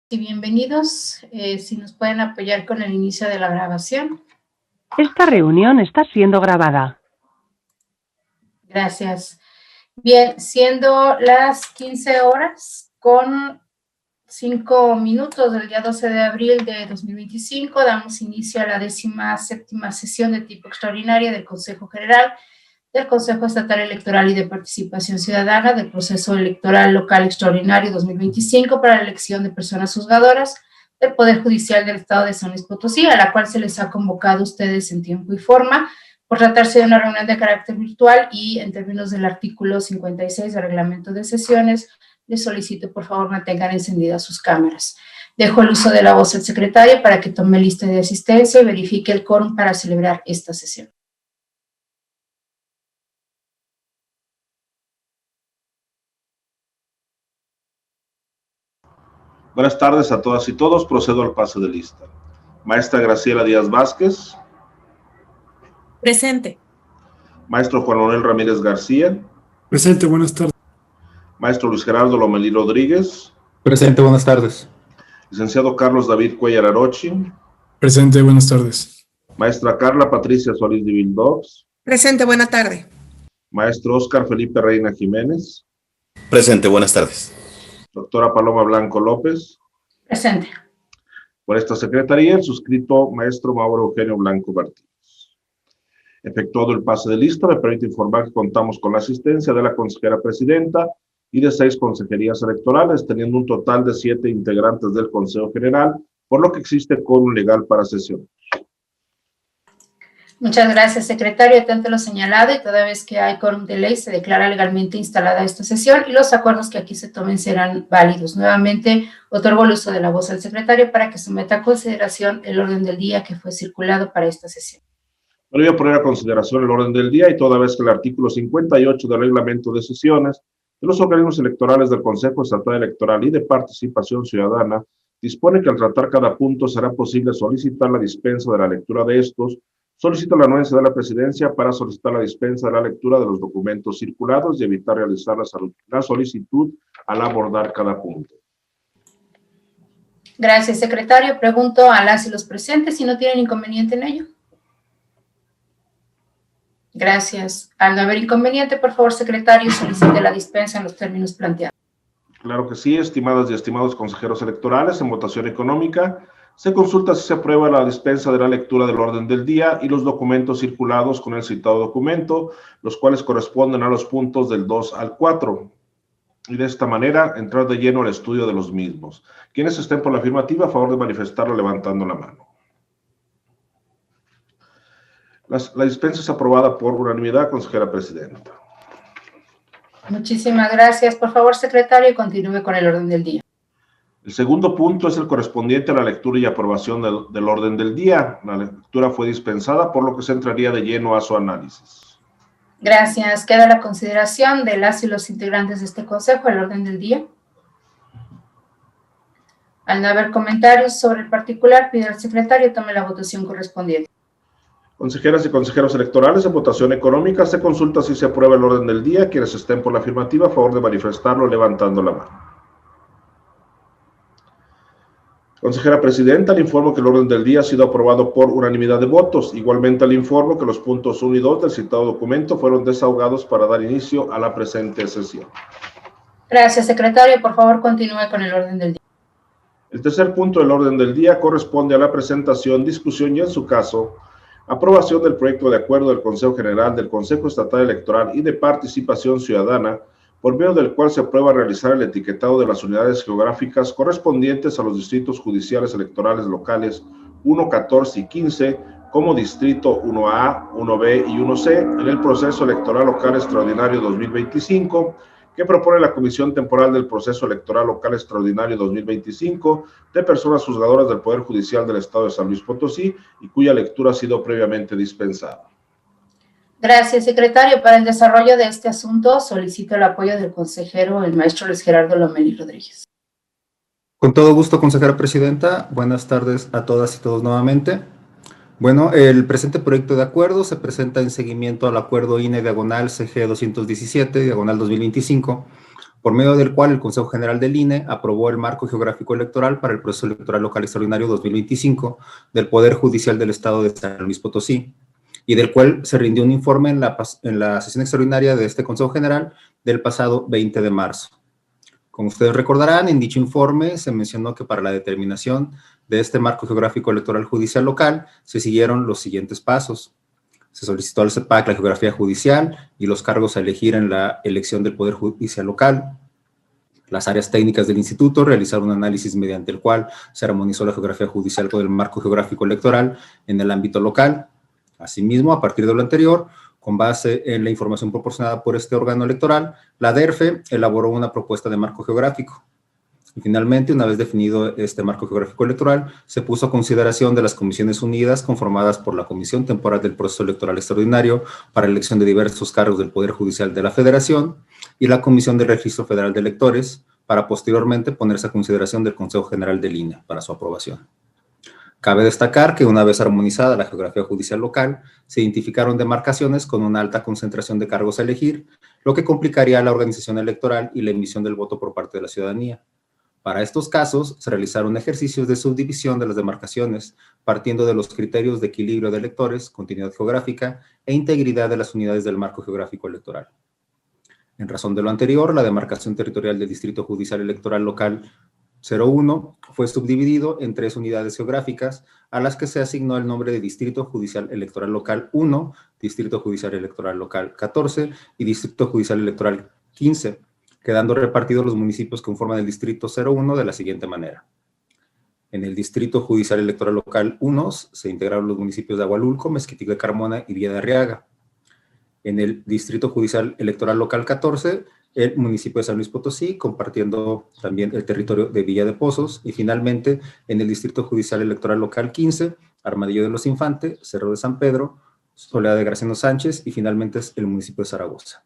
Y bienvenidos. Si nos pueden apoyar con el inicio de la grabación. Esta reunión está siendo grabada. Gracias. Bien, siendo las 15 horas con 5 minutos del día 12 de abril de 2025, damos inicio a la 17ª sesión de tipo extraordinaria del Consejo General del Consejo Estatal Electoral y de Participación Ciudadana del Proceso Electoral Local Extraordinario 2025 para la elección de personas juzgadoras del Poder Judicial del Estado de San Luis Potosí, a la cual se les ha convocado a ustedes en tiempo y forma, por tratarse de una reunión de carácter virtual y en términos del artículo 56 del reglamento de sesiones, les solicito por favor mantengan encendidas sus cámaras. Dejo el uso de la voz del secretario para que tome lista de asistencia y verifique el quórum para celebrar esta sesión. Buenas tardes a todas y todos. Procedo al pase de lista. Maestra Graciela Díaz Vázquez. Presente. Maestro Juan Manuel Ramírez García. Presente, buenas tardes. Maestro Luis Gerardo Lomelí Rodríguez. Presente, buenas tardes. Licenciado Carlos David Cuellar Arochi. Presente, buenas tardes. Maestra Carla Patricia Solís de Vildós. Presente, buena tarde. Maestro Óscar Felipe Reina Jiménez. Presente, buenas tardes. Doctora Paloma Blanco López. Presente. Por esta secretaría, el suscrito maestro Mauro Eugenio Blanco Martínez. Efectuado el pase de lista, me permite informar que contamos con la asistencia de la consejera presidenta y de 6 consejerías electorales, teniendo un total de 7 integrantes del Consejo General, por lo que existe quórum legal para sesión. Muchas gracias, secretario. Atento a lo señalado y toda vez que hay quórum de ley, se declara legalmente instalada esta sesión y los acuerdos que aquí se tomen serán válidos. Nuevamente, otorgo el uso de la voz al secretario para que someta a consideración el orden del día que fue circulado para esta sesión. Bueno, voy a poner a consideración el orden del día y toda vez que el artículo 58 del reglamento de sesiones de los organismos electorales del Consejo Estatal Electoral y de Participación Ciudadana dispone que al tratar cada punto será posible solicitar la dispensa de la lectura de estos. Solicito la anuencia de la presidencia para solicitar la dispensa de la lectura de los documentos circulados y evitar realizar la solicitud al abordar cada punto. Gracias, secretario. Pregunto a las y los presentes si no tienen inconveniente en ello. Gracias. Al no haber inconveniente, por favor, secretario, solicite la dispensa en los términos planteados. Claro que sí, estimadas y estimados consejeros electorales, en votación económica, se consulta si se aprueba la dispensa de la lectura del orden del día y los documentos circulados con el citado documento, los cuales corresponden a los puntos del 2 al 4. Y de esta manera, entrar de lleno al estudio de los mismos. Quienes estén por la afirmativa, a favor de manifestarlo levantando la mano. La dispensa es aprobada por unanimidad, consejera presidenta. Muchísimas gracias. Por favor, secretario, continúe con el orden del día. El segundo punto es el correspondiente a la lectura y aprobación del orden del día. La lectura fue dispensada, por lo que se entraría de lleno a su análisis. Gracias. Queda la consideración de las y los integrantes de este consejo el orden del día. Al no haber comentarios sobre el particular, pido al secretario tome la votación correspondiente. Consejeras y consejeros electorales, en votación económica se consulta si se aprueba el orden del día. Quienes estén por la afirmativa, a favor de manifestarlo levantando la mano. Consejera presidenta, le informo que el orden del día ha sido aprobado por unanimidad de votos. Igualmente le informo que los puntos 1 y 2 del citado documento fueron desahogados para dar inicio a la presente sesión. Gracias, secretario. Por favor, continúe con el orden del día. El tercer punto del orden del día corresponde a la presentación, discusión y, en su caso, aprobación del proyecto de acuerdo del Consejo General del Consejo Estatal Electoral y de Participación Ciudadana, por medio del cual se aprueba realizar el etiquetado de las unidades geográficas correspondientes a los distritos judiciales electorales locales 1, 14 y 15 como distrito 1A, 1B y 1C en el proceso electoral local extraordinario 2025, que propone la Comisión Temporal del Proceso Electoral Local Extraordinario 2025 de personas juzgadoras del Poder Judicial del Estado de San Luis Potosí y cuya lectura ha sido previamente dispensada. Gracias, secretario. Para el desarrollo de este asunto, solicito el apoyo del consejero, el maestro Luis Gerardo Lomelí Rodríguez. Con todo gusto, consejera presidenta. Buenas tardes a todas y todos nuevamente. Bueno, el presente proyecto de acuerdo se presenta en seguimiento al acuerdo INE diagonal CG 217 diagonal 2025, por medio del cual el Consejo General del INE aprobó el marco geográfico electoral para el proceso electoral local extraordinario 2025 del Poder Judicial del Estado de San Luis Potosí, y del cual se rindió un informe en la sesión extraordinaria de este Consejo General del pasado 20 de marzo. Como ustedes recordarán, en dicho informe se mencionó que para la determinación de este marco geográfico electoral judicial local se siguieron los siguientes pasos. Se solicitó al CEPAC la geografía judicial y los cargos a elegir en la elección del Poder Judicial local. Las áreas técnicas del instituto realizaron un análisis mediante el cual se armonizó la geografía judicial con el marco geográfico electoral en el ámbito local. Asimismo, a partir de lo anterior, con base en la información proporcionada por este órgano electoral, la DERFE elaboró una propuesta de marco geográfico. Y finalmente, una vez definido este marco geográfico electoral, se puso a consideración de las comisiones unidas conformadas por la Comisión Temporal del Proceso Electoral Extraordinario para elección de diversos cargos del Poder Judicial de la Federación y la Comisión del Registro Federal de Electores, para posteriormente ponerse a consideración del Consejo General del INE para su aprobación. Cabe destacar que una vez armonizada la geografía judicial local, se identificaron demarcaciones con una alta concentración de cargos a elegir, lo que complicaría la organización electoral y la emisión del voto por parte de la ciudadanía. Para estos casos, se realizaron ejercicios de subdivisión de las demarcaciones, partiendo de los criterios de equilibrio de electores, continuidad geográfica e integridad de las unidades del marco geográfico electoral. En razón de lo anterior, la demarcación territorial del Distrito Judicial Electoral Local 01 fue subdividido en 3 unidades geográficas a las que se asignó el nombre de Distrito Judicial Electoral Local 1, Distrito Judicial Electoral Local 14 y Distrito Judicial Electoral 15, quedando repartidos los municipios que conforman el Distrito 01 de la siguiente manera. En el Distrito Judicial Electoral Local 1 se integraron los municipios de Agualulco, Mezquitic de Carmona y Villa de Arriaga. En el Distrito Judicial Electoral Local 14, el municipio de San Luis Potosí, compartiendo también el territorio de Villa de Pozos. Y finalmente, en el Distrito Judicial Electoral Local 15, Armadillo de los Infantes, Cerro de San Pedro, Soledad de Graciano Sánchez y finalmente es el municipio de Zaragoza.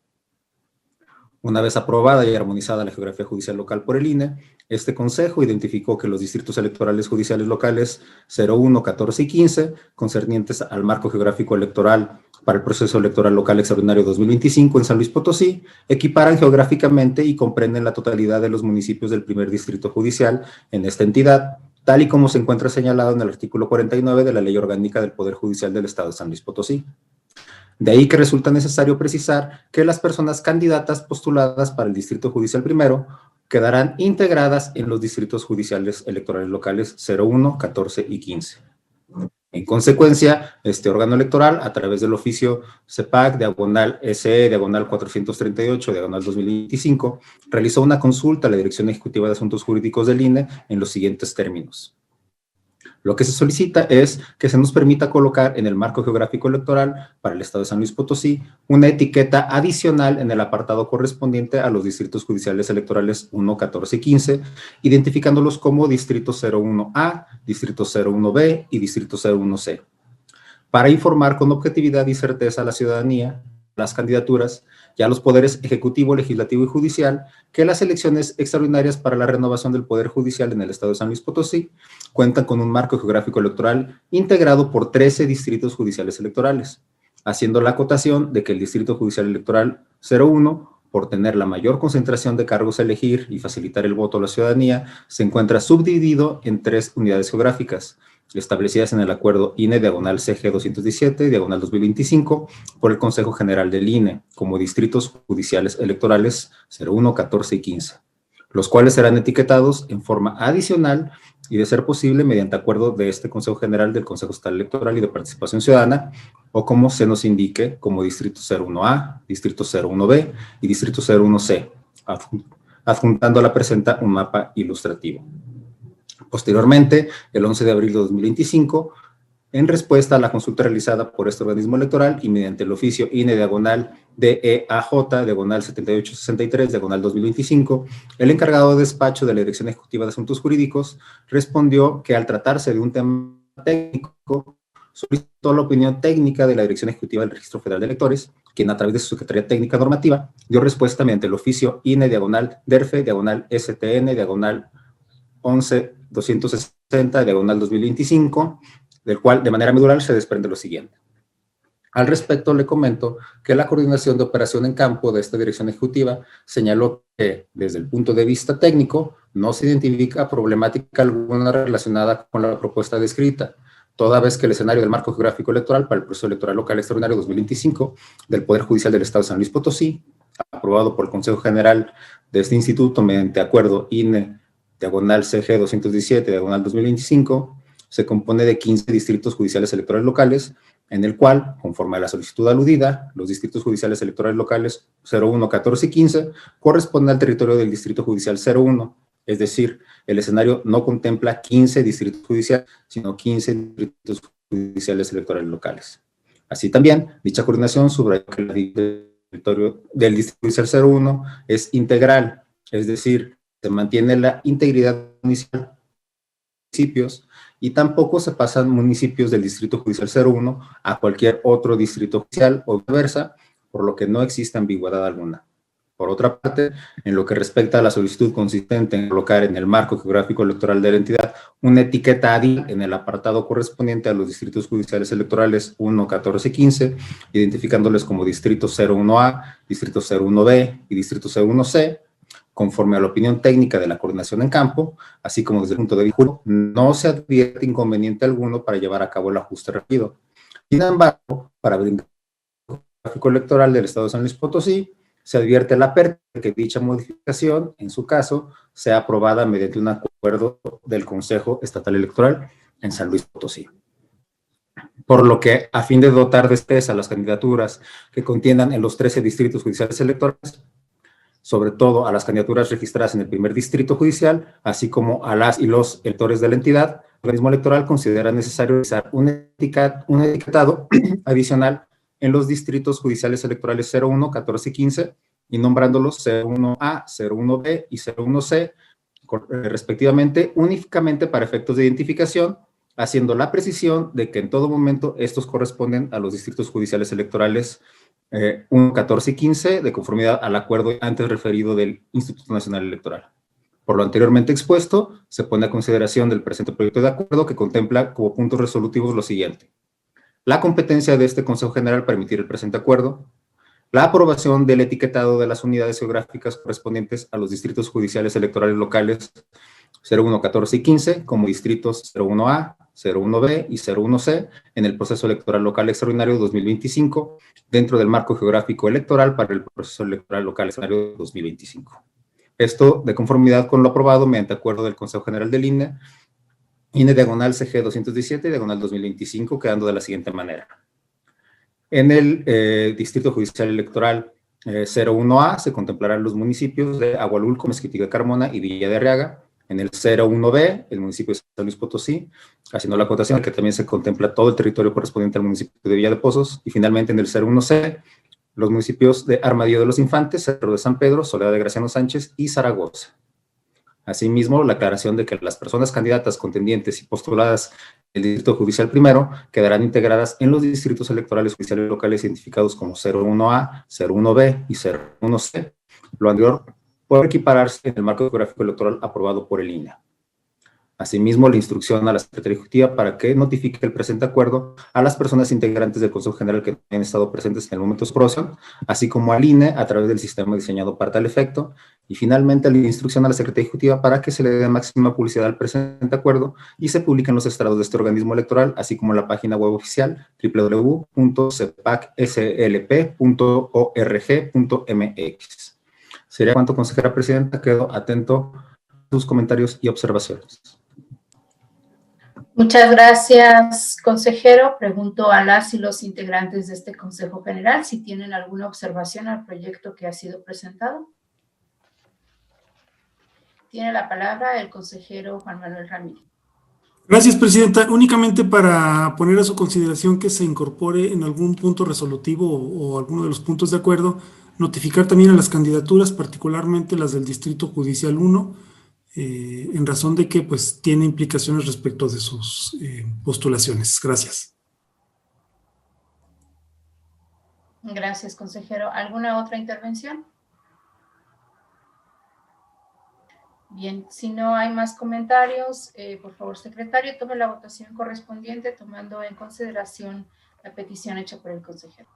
Una vez aprobada y armonizada la geografía judicial local por el INE, este consejo identificó que los distritos electorales judiciales locales 01, 14 y 15, concernientes al marco geográfico electoral para el proceso electoral local extraordinario 2025 en San Luis Potosí, equiparan geográficamente y comprenden la totalidad de los municipios del primer distrito judicial en esta entidad, tal y como se encuentra señalado en el artículo 49 de la Ley Orgánica del Poder Judicial del Estado de San Luis Potosí. De ahí que resulta necesario precisar que las personas candidatas postuladas para el Distrito Judicial primero quedarán integradas en los distritos judiciales electorales locales 01, 14 y 15. En consecuencia, este órgano electoral, a través del oficio CEPAC, SE, 438, 2025, realizó una consulta a la Dirección Ejecutiva de Asuntos Jurídicos del INE en los siguientes términos. Lo que se solicita es que se nos permita colocar en el marco geográfico electoral para el Estado de San Luis Potosí una etiqueta adicional en el apartado correspondiente a los distritos judiciales electorales 1, 14 y 15, identificándolos como Distrito 01A, Distrito 01B y Distrito 01C, para informar con objetividad y certeza a la ciudadanía, las candidaturas y a los poderes ejecutivo, legislativo y judicial que las elecciones extraordinarias para la renovación del Poder Judicial en el Estado de San Luis Potosí cuentan con un marco geográfico electoral integrado por 13 distritos judiciales electorales, haciendo la acotación de que el Distrito Judicial Electoral 01, por tener la mayor concentración de cargos a elegir y facilitar el voto a la ciudadanía, se encuentra subdividido en 3 unidades geográficas, establecidas en el acuerdo INE/CG 217/2025 por el Consejo General del INE como distritos judiciales electorales 01, 14 y 15, los cuales serán etiquetados en forma adicional y, de ser posible, mediante acuerdo de este Consejo General del Consejo Estatal Electoral y de Participación Ciudadana, o como se nos indique como Distrito 01A, Distrito 01B y Distrito 01C, adjuntando a la presenta un mapa ilustrativo. Posteriormente, el 11 de abril de 2025, en respuesta a la consulta realizada por este organismo electoral y mediante el oficio INE/DEAJ/7863/2025, el encargado de despacho de la Dirección Ejecutiva de Asuntos Jurídicos respondió que, al tratarse de un tema técnico, solicitó la opinión técnica de la Dirección Ejecutiva del Registro Federal de Electores, quien, a través de su Secretaría Técnica Normativa, dio respuesta mediante el oficio INE/DERFE/STN/ 11-260/2025, del cual de manera medular se desprende lo siguiente. Al respecto, le comento que la coordinación de operación en campo de esta dirección ejecutiva señaló que, desde el punto de vista técnico, no se identifica problemática alguna relacionada con la propuesta descrita, toda vez que el escenario del marco geográfico electoral para el proceso electoral local extraordinario 2025 del Poder Judicial del Estado de San Luis Potosí, aprobado por el Consejo General de este instituto mediante acuerdo INE, diagonal CG 217, diagonal 2025, se compone de 15 distritos judiciales electorales locales, en el cual, conforme a la solicitud aludida, los distritos judiciales electorales locales 01, 14 y 15 corresponden al territorio del distrito judicial 01, es decir, el escenario no contempla 15 distritos judiciales, sino 15 distritos judiciales electorales locales. Así también, dicha coordinación subraya que el territorio del distrito judicial 01 es integral, es decir, se mantiene la integridad municipal municipios y tampoco se pasan municipios del Distrito Judicial 01 a cualquier otro distrito judicial o viceversa, por lo que no existe ambigüedad alguna. Por otra parte, en lo que respecta a la solicitud consistente en colocar en el marco geográfico electoral de la entidad una etiqueta ADI en el apartado correspondiente a los distritos judiciales electorales 1, 14 y 15, identificándoles como distrito 01A, distrito 01B y distrito 01C, conforme a la opinión técnica de la coordinación en campo, así como desde el punto de vista jurídico, no se advierte inconveniente alguno para llevar a cabo el ajuste requerido. Sin embargo, para brindar el gráfico electoral del Estado de San Luis Potosí, se advierte la pérdida de que dicha modificación, en su caso, sea aprobada mediante un acuerdo del Consejo Estatal Electoral en San Luis Potosí. Por lo que, a fin de dotar de espesa las candidaturas que contiendan en los 13 distritos judiciales electorales, sobre todo a las candidaturas registradas en el primer distrito judicial, así como a las y los electores de la entidad, el organismo electoral considera necesario realizar un etiquetado adicional en los distritos judiciales electorales 01, 14 y 15, y nombrándolos 01A, 01B y 01C, respectivamente, únicamente para efectos de identificación, haciendo la precisión de que en todo momento estos corresponden a los distritos judiciales electorales 1, 14 y 15, de conformidad al acuerdo antes referido del Instituto Nacional Electoral. Por lo anteriormente expuesto, se pone a consideración del presente proyecto de acuerdo que contempla como puntos resolutivos lo siguiente: la competencia de este Consejo General para emitir el presente acuerdo, la aprobación del etiquetado de las unidades geográficas correspondientes a los distritos judiciales electorales locales 01, 14 y 15 como distritos 01A, 01B y 01C en el proceso electoral local extraordinario 2025 dentro del marco geográfico electoral para el proceso electoral local extraordinario 2025. Esto de conformidad con lo aprobado mediante acuerdo del Consejo General del INE, INE diagonal CG 217 diagonal 2025, quedando de la siguiente manera. En el Distrito Judicial Electoral 01A se contemplarán los municipios de Agualulco, Mezquitiga, Carmona y Villa de Arriaga. En el 01B, el municipio de San Luis Potosí, haciendo la acotación que también se contempla todo el territorio correspondiente al municipio de Villa de Pozos. Y finalmente en el 01C, los municipios de Armadillo de los Infantes, Cerro de San Pedro, Soledad de Graciano Sánchez y Zaragoza. Asimismo, la aclaración de que las personas candidatas, contendientes y postuladas del Distrito Judicial Primero quedarán integradas en los distritos electorales judiciales locales identificados como 01A, 01B y 01C. Lo anterior puede equipararse en el marco geográfico electoral aprobado por el INE. Asimismo, la instrucción a la Secretaría Ejecutiva para que notifique el presente acuerdo a las personas integrantes del Consejo General que hayan estado presentes en el momento de su aprobación, así como al INE a través del sistema diseñado para tal efecto. Y finalmente, la instrucción a la Secretaría Ejecutiva para que se le dé máxima publicidad al presente acuerdo y se publiquen los estrados de este organismo electoral, así como en la página web oficial www.cepacslp.org.mx. Sería cuanto, consejera presidenta. Quedo atento a sus comentarios y observaciones. Muchas gracias, consejero. Pregunto a las y los integrantes de este Consejo General si tienen alguna observación al proyecto que ha sido presentado. Tiene la palabra el consejero Juan Manuel Ramírez. Gracias, presidenta. Únicamente para poner a su consideración que se incorpore en algún punto resolutivo o alguno de los puntos de acuerdo, notificar también a las candidaturas, particularmente las del Distrito Judicial 1, en razón de que pues tiene implicaciones respecto de sus postulaciones. Gracias. Gracias, consejero. ¿Alguna otra intervención? Bien, si no hay más comentarios, por favor, secretario, tome la votación correspondiente tomando en consideración la petición hecha por el consejero.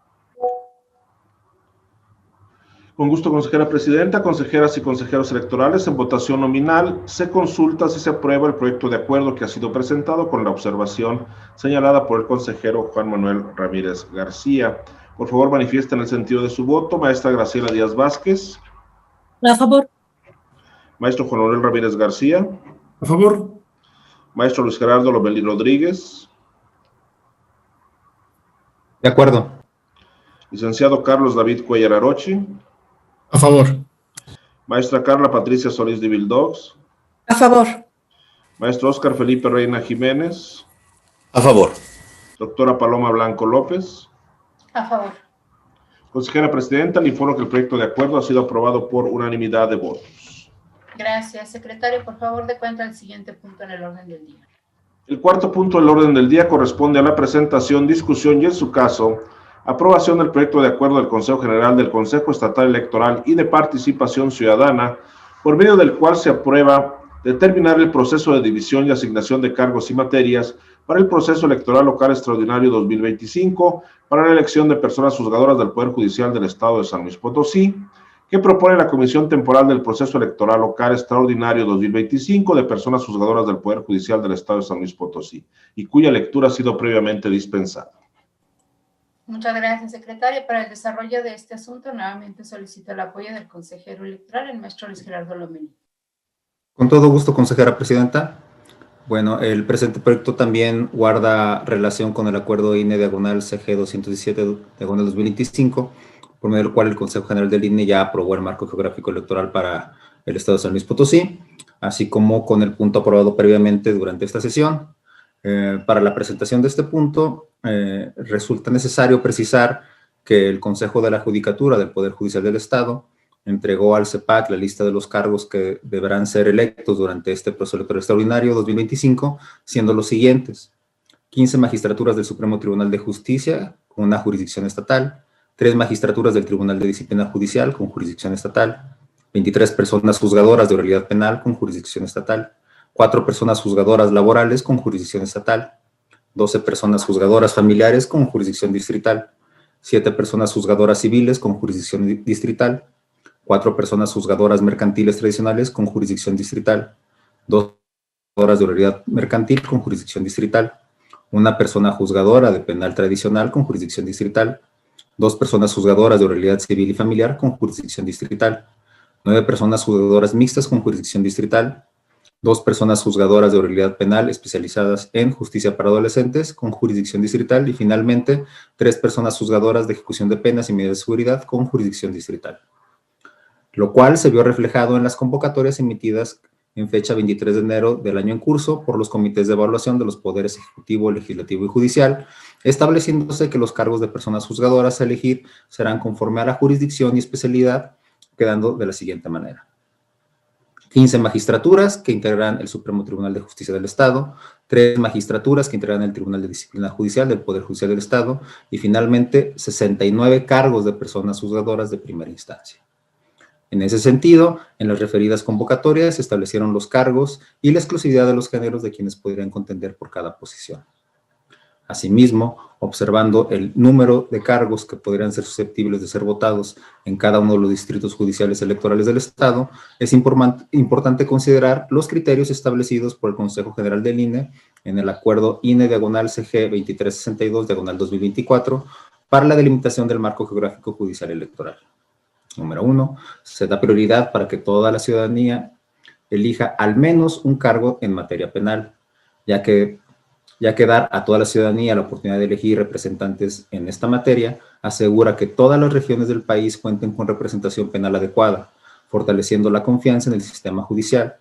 Con gusto, consejera presidenta. Consejeras y consejeros electorales, en votación nominal se consulta si se aprueba el proyecto de acuerdo que ha sido presentado con la observación señalada por el consejero Juan Manuel Ramírez García. Por favor, manifiesten el sentido de su voto. Maestra Graciela Díaz Vázquez. A favor. Maestro Juan Manuel Ramírez García. A favor. Maestro Luis Gerardo Lomelí Rodríguez. De acuerdo. Licenciado Carlos David Cuellar Arochi. A favor. Maestra Carla Patricia Solís de Vildox. A favor. Maestro Óscar Felipe Reina Jiménez. A favor. Doctora Paloma Blanco López. A favor. Consejera presidenta, le informo que el proyecto de acuerdo ha sido aprobado por unanimidad de votos. Gracias, secretario. Por favor, dé cuenta del siguiente punto en el orden del día. El cuarto punto del orden del día corresponde a la presentación, discusión y, en su caso, aprobación del proyecto de acuerdo del Consejo General del Consejo Estatal Electoral y de Participación Ciudadana, por medio del cual se aprueba determinar el proceso de división y asignación de cargos y materias para el proceso electoral local extraordinario 2025 para la elección de personas juzgadoras del Poder Judicial del Estado de San Luis Potosí, que propone la Comisión Temporal del Proceso Electoral Local Extraordinario 2025 de personas juzgadoras del Poder Judicial del Estado de San Luis Potosí, y cuya lectura ha sido previamente dispensada. Muchas gracias, secretaria. Para el desarrollo de este asunto, nuevamente solicito el apoyo del consejero electoral, el maestro Luis Gerardo Lomelí. Con todo gusto, consejera presidenta. Bueno, el presente proyecto también guarda relación con el acuerdo INE/CG 217/2025, por medio del cual el Consejo General del INE ya aprobó el marco geográfico electoral para el Estado de San Luis Potosí, así como con el punto aprobado previamente durante esta sesión. Para la presentación de este punto, resulta necesario precisar que el Consejo de la Judicatura del Poder Judicial del Estado entregó al CEPAC la lista de los cargos que deberán ser electos durante este proceso electoral extraordinario 2025, siendo los siguientes: 15 magistraturas del Supremo Tribunal de Justicia con una jurisdicción estatal, 3 magistraturas del Tribunal de Disciplina Judicial con jurisdicción estatal, 23 personas juzgadoras de oralidad penal con jurisdicción estatal, 4 personas juzgadoras laborales con jurisdicción estatal, 12 personas juzgadoras familiares con jurisdicción distrital, 7 personas juzgadoras civiles con jurisdicción distrital, 4 personas juzgadoras mercantiles tradicionales con jurisdicción distrital, 2 juzgadoras de oralidad mercantil con jurisdicción distrital, 1 persona juzgadora de penal tradicional con jurisdicción distrital, 2 personas juzgadoras de oralidad civil y familiar con jurisdicción distrital, 9 personas juzgadoras mixtas con jurisdicción distrital, 2 personas juzgadoras de oralidad penal especializadas en justicia para adolescentes con jurisdicción distrital y finalmente 3 personas juzgadoras de ejecución de penas y medidas de seguridad con jurisdicción distrital, lo cual se vio reflejado en las convocatorias emitidas en fecha 23 de enero del año en curso por los comités de evaluación de los poderes ejecutivo, legislativo y judicial, estableciéndose que los cargos de personas juzgadoras a elegir serán conforme a la jurisdicción y especialidad, quedando de la siguiente manera: 15 magistraturas que integrarán el Supremo Tribunal de Justicia del Estado, 3 magistraturas que integrarán el Tribunal de Disciplina Judicial del Poder Judicial del Estado y finalmente 69 cargos de personas juzgadoras de primera instancia. En ese sentido, en las referidas convocatorias se establecieron los cargos y la exclusividad de los géneros de quienes podrían contender por cada posición. Asimismo, observando el número de cargos que podrían ser susceptibles de ser votados en cada uno de los distritos judiciales electorales del Estado, es importante considerar los criterios establecidos por el Consejo General del INE en el acuerdo INE/CG 2362/2024 para la delimitación del marco geográfico judicial electoral. Número 1, se da prioridad para que toda la ciudadanía elija al menos un cargo en materia penal, ya que dar a toda la ciudadanía la oportunidad de elegir representantes en esta materia asegura que todas las regiones del país cuenten con representación penal adecuada, fortaleciendo la confianza en el sistema judicial.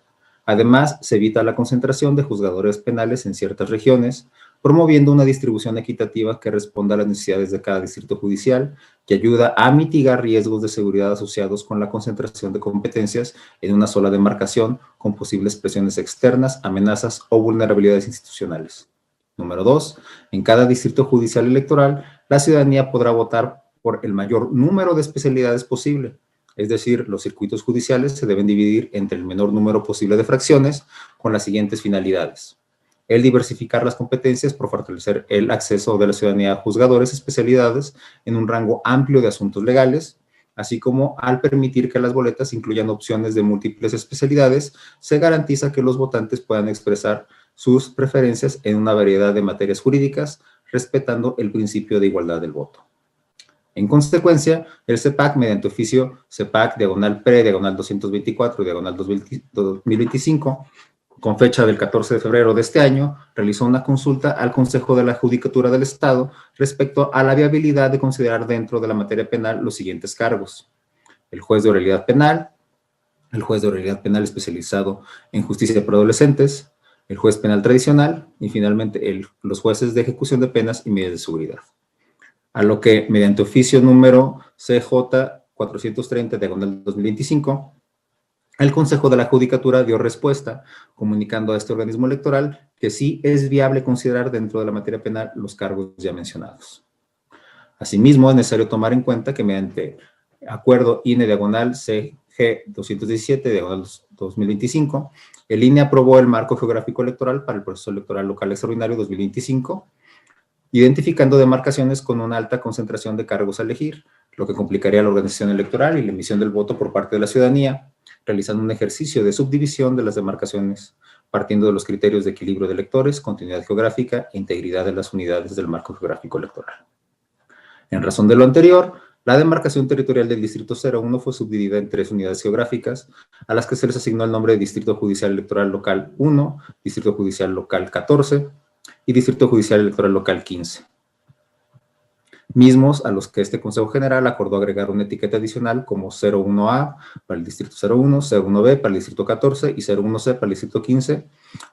Además, se evita la concentración de juzgadores penales en ciertas regiones, promoviendo una distribución equitativa que responda a las necesidades de cada distrito judicial, que ayuda a mitigar riesgos de seguridad asociados con la concentración de competencias en una sola demarcación, con posibles presiones externas, amenazas o vulnerabilidades institucionales. Número 2, en cada distrito judicial electoral, la ciudadanía podrá votar por el mayor número de especialidades posible. Es decir, los circuitos judiciales se deben dividir entre el menor número posible de fracciones con las siguientes finalidades. el diversificar las competencias por fortalecer el acceso de la ciudadanía a juzgadores especialidades en un rango amplio de asuntos legales, así como al permitir que las boletas incluyan opciones de múltiples especialidades, se garantiza que los votantes puedan expresar sus preferencias en una variedad de materias jurídicas, respetando el principio de igualdad del voto. En consecuencia, el CEPAC, mediante oficio CEPAC, /PRE, /224, /2025, con fecha del 14 de febrero de este año, realizó una consulta al Consejo de la Judicatura del Estado respecto a la viabilidad de considerar dentro de la materia penal los siguientes cargos: el juez de oralidad penal, el juez de oralidad penal especializado en justicia para adolescentes, el juez penal tradicional y finalmente los jueces de ejecución de penas y medidas de seguridad. A lo que, mediante oficio número CJ 430, /2025, el Consejo de la Judicatura dio respuesta, comunicando a este organismo electoral que sí es viable considerar dentro de la materia penal los cargos ya mencionados. Asimismo, es necesario tomar en cuenta que mediante acuerdo INE/CG 217/2025, el INE aprobó el marco geográfico electoral para el proceso electoral local extraordinario 2025, identificando demarcaciones con una alta concentración de cargos a elegir, lo que complicaría la organización electoral y la emisión del voto por parte de la ciudadanía, realizando un ejercicio de subdivisión de las demarcaciones, partiendo de los criterios de equilibrio de electores, continuidad geográfica e integridad de las unidades del marco geográfico electoral. En razón de lo anterior, la demarcación territorial del Distrito 01 fue subdividida en 3 unidades geográficas, a las que se les asignó el nombre de Distrito Judicial Electoral Local 1, Distrito Judicial Local 14 y Distrito Judicial Electoral Local 15. Mismos a los que este Consejo General acordó agregar una etiqueta adicional como 01A para el Distrito 01, 01B para el Distrito 14 y 01C para el Distrito 15,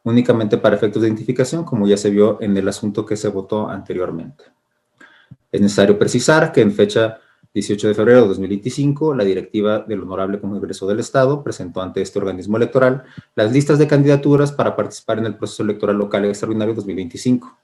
únicamente para efectos de identificación, como ya se vio en el asunto que se votó anteriormente. Es necesario precisar que en fecha 18 de febrero de 2025, la directiva del Honorable Congreso del Estado presentó ante este organismo electoral las listas de candidaturas para participar en el proceso electoral local extraordinario 2025.